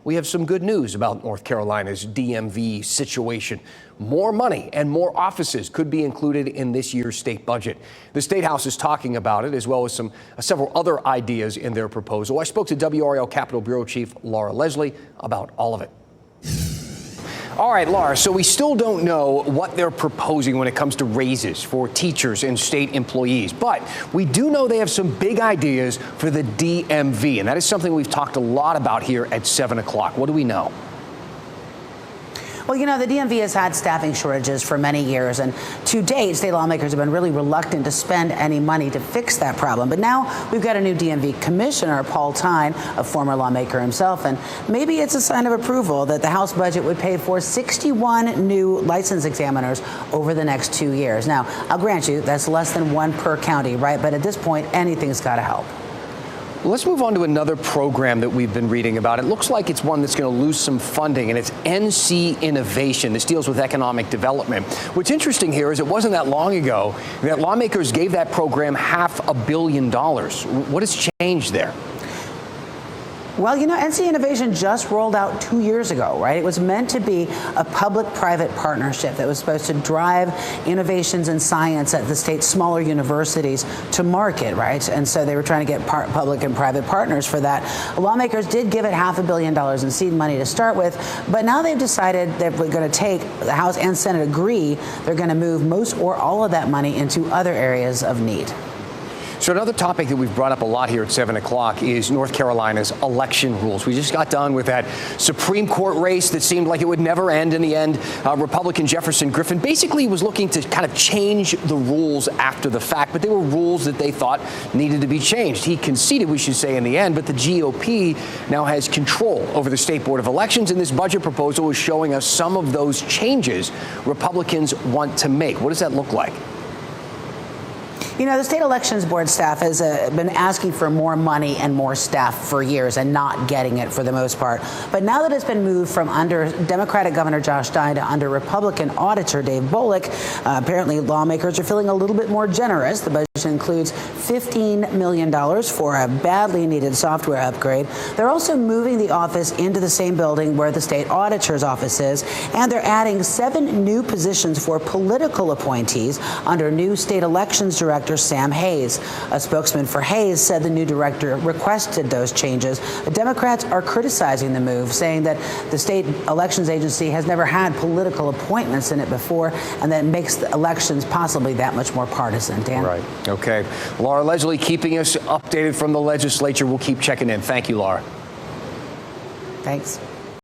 we have some good news about North Carolina's DMV situation. More money and more offices could be included in this year's state budget. The State House is talking about it, as well as several other ideas in their proposal. I spoke to WRAL Capitol Bureau Chief Laura Leslie about all of it. All right, Laura, so we still don't know what they're proposing when it comes to raises for teachers and state employees, but we do know they have some big ideas for the DMV, and that is something we've talked a lot about here at 7 o'clock. What do we know? Well, you know, the DMV has had staffing shortages for many years, and to date, state lawmakers have been really reluctant to spend any money to fix that problem. But now we've got a new DMV commissioner, Paul Tyne, a former lawmaker himself, and maybe it's a sign of approval that the House budget would pay for 61 new license examiners over the next 2 years. Now, I'll grant you that's less than one per county, right? But at this point, anything's got to help. Let's move on to another program that we've been reading about. It looks like it's one that's going to lose some funding, and it's NC Innovation. This deals with economic development. What's interesting here is it wasn't that long ago that lawmakers gave that program $500 million. What has changed there? Well, you know, NC Innovation just rolled out 2 years ago, right? It was meant to be a public-private partnership that was supposed to drive innovations in science at the state's smaller universities to market, right? And so they were trying to get public and private partners for that. Lawmakers did give it $500 million in seed money to start with, but now they've decided that we're going to take, the House and Senate agree, they're going to move most or all of that money into other areas of need. So another topic that we've brought up a lot here at 7 o'clock is North Carolina's election rules. We just got done with that Supreme Court race that seemed like it would never end in the end. Republican Jefferson Griffin basically was looking to kind of change the rules after the fact, but they were rules that they thought needed to be changed. He conceded, we should say, in the end, but the GOP now has control over the State Board of Elections, and this budget proposal is showing us some of those changes Republicans want to make. What does that look like? You know, the State Elections Board staff has been asking for more money and more staff for years and not getting it for the most part. But now that it's been moved from under Democratic Governor Josh Stein to under Republican Auditor Dave Bullock, apparently lawmakers are feeling a little bit more generous. The budget includes $15 million for a badly needed software upgrade. They're also moving the office into the same building where the state auditor's office is, and they're adding 7 new positions for political appointees under new state elections director Sam Hayes. A spokesman for Hayes said the new director requested those changes. The Democrats are criticizing the move, saying that the state elections agency has never had political appointments in it before, and that makes the elections possibly that much more partisan. Dan? Right. Okay. Laura Leslie keeping us updated from the legislature. We'll keep checking in. Thank you, Laura. Thanks.